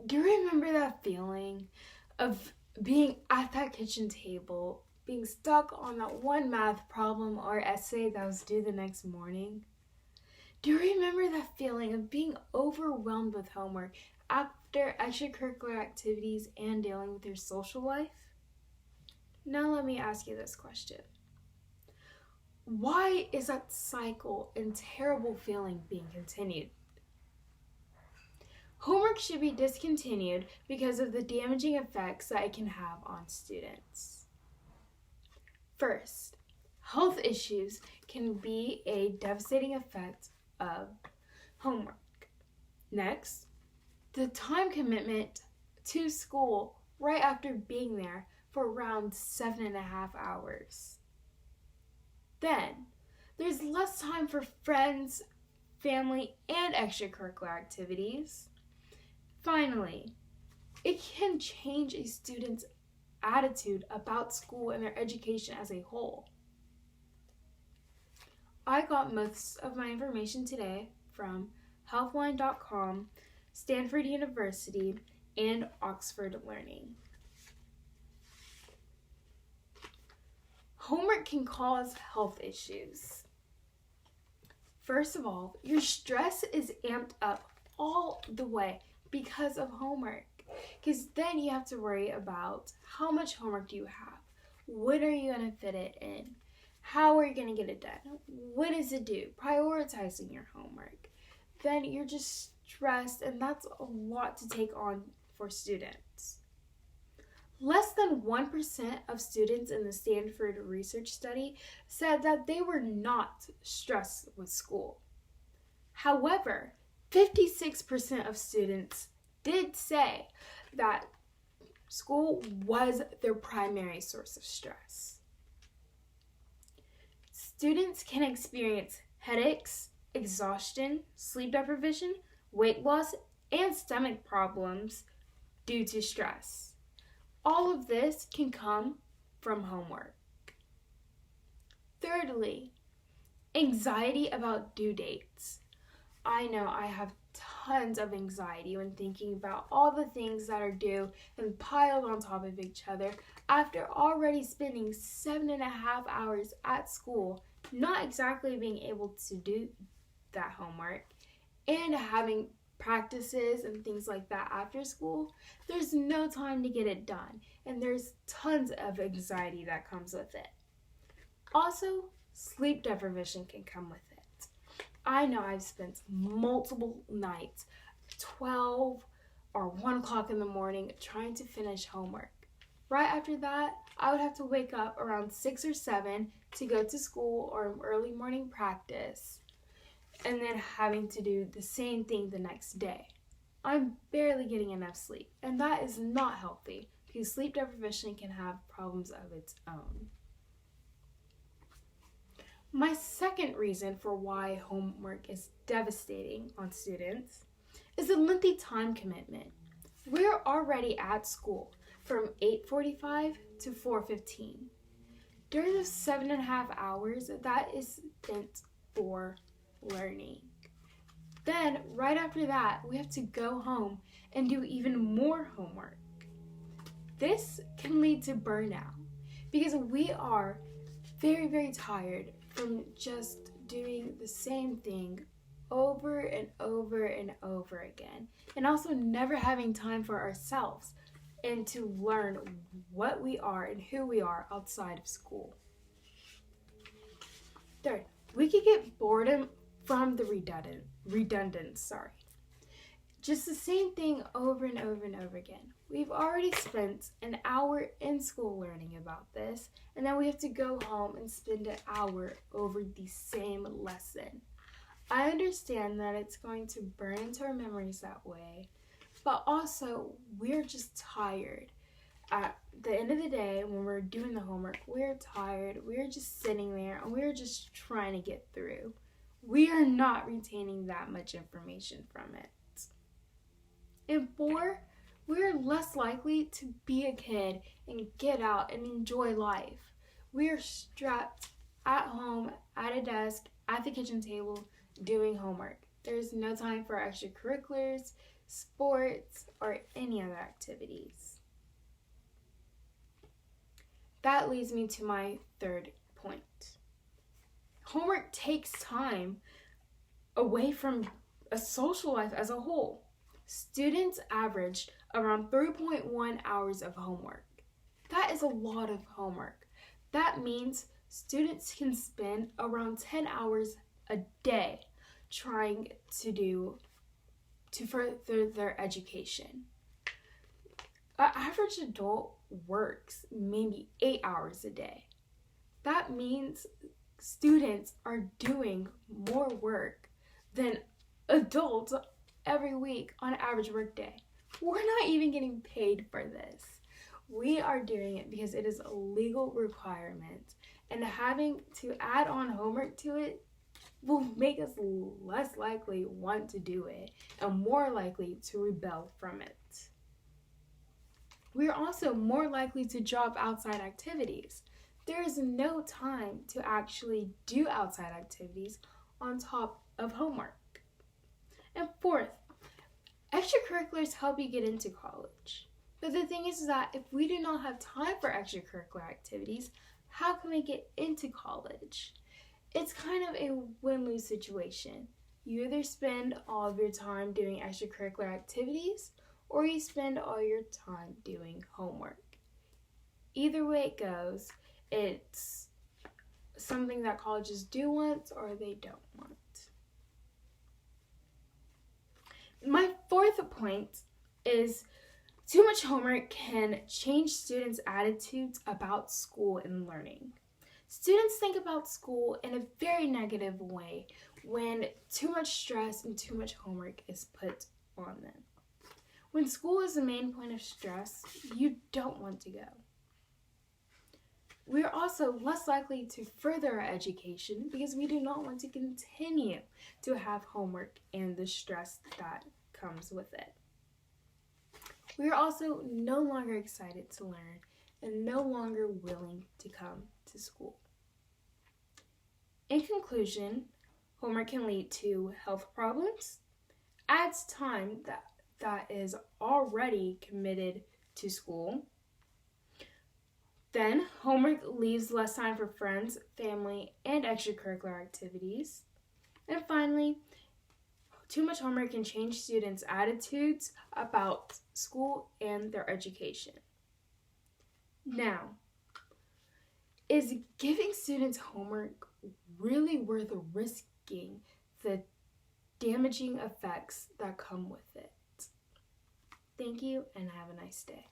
Do you remember that feeling of being at that kitchen table, being stuck on that one math problem or essay that was due the next morning? Do you remember that feeling of being overwhelmed with homework after extracurricular activities and dealing with your social life? Now let me ask you this question. Why is that cycle and terrible feeling being continued? Homework should be discontinued because of the damaging effects that it can have on students. First, health issues can be a devastating effect of homework. Next, the time commitment to school right after being there for around 7.5 hours. Then, there's less time for friends, family, and extracurricular activities. Finally, it can change a student's attitude about school and their education as a whole. I got most of my information today from healthline.com, Stanford University, and Oxford Learning. Homework can cause health issues. First of all, your stress is amped up all the way because of homework. Because then you have to worry about how much homework do you have? When are you going to fit it in? How are you going to get it done? What is it due? Prioritizing your homework. Then you're just stressed, and that's a lot to take on for students. Less than 1% of students in the Stanford research study said that they were not stressed with school. However, 56% of students did say that school was their primary source of stress. Students can experience headaches, exhaustion, sleep deprivation, weight loss, and stomach problems due to stress. All of this can come from homework. Thirdly, anxiety about due dates. I know I have tons of anxiety when thinking about all the things that are due and piled on top of each other after already spending 7.5 hours at school, not exactly being able to do that homework, and having practices and things like that after school. There's no time to get it done, and there's tons of anxiety that comes with it. Also, sleep deprivation can come with it. I know I've spent multiple nights, 12 or 1 o'clock in the morning, trying to finish homework. Right after that, I would have to wake up around 6 or 7 to go to school or early morning practice, and then having to do the same thing the next day. I'm barely getting enough sleep, and that is not healthy because sleep deprivation can have problems of its own. My second reason for why homework is devastating on students is the lengthy time commitment. We're already at school from 8:45 to 4:15. During those 7.5 hours, that is spent for learning. Then, right after that, we have to go home and do even more homework. This can lead to burnout because we are very, very tired from just doing the same thing over and over and over again, and also never having time for ourselves and to learn what we are and who we are outside of school. Third, we could get boredom from the redundant. Just the same thing over and over and over again. We've already spent an hour in school learning about this, and then we have to go home and spend an hour over the same lesson. I understand that it's going to burn into our memories that way, but also we're just tired. At the end of the day, when we're doing the homework, we're tired, we're just sitting there, and we're just trying to get through. We are not retaining that much information from it. And 4, we're less likely to be a kid and get out and enjoy life. We are strapped at home, at a desk, at the kitchen table, doing homework. There's no time for extracurriculars, sports, or any other activities. That leads me to my third point. Homework takes time away from a social life as a whole. Students average around 3.1 hours of homework. That is a lot of homework. That means students can spend around 10 hours a day trying to further their education. An average adult works maybe 8 hours a day. That means students are doing more work than adults every week on an average work day. We're not even getting paid for this. We are doing it because it is a legal requirement, and having to add on homework to it will make us less likely want to do it and more likely to rebel from it. We are also more likely to drop outside activities. There is no time to actually do outside activities on top of homework. And fourth, extracurriculars help you get into college. But the thing is that if we do not have time for extracurricular activities, how can we get into college? It's kind of a win-lose situation. You either spend all of your time doing extracurricular activities, or you spend all your time doing homework. Either way it goes, it's something that colleges do want or they don't want. My fourth point is too much homework can change students' attitudes about school and learning. Students think about school in a very negative way when too much stress and too much homework is put on them. When school is the main point of stress, you don't want to go. We are also less likely to further our education because we do not want to continue to have homework and the stress that comes with it. We are also no longer excited to learn and no longer willing to come to school. In conclusion, homework can lead to health problems, adds time that is already committed to school. Then, homework leaves less time for friends, family, and extracurricular activities. And finally, too much homework can change students' attitudes about school and their education. Now, is giving students homework really worth risking the damaging effects that come with it? Thank you, and have a nice day.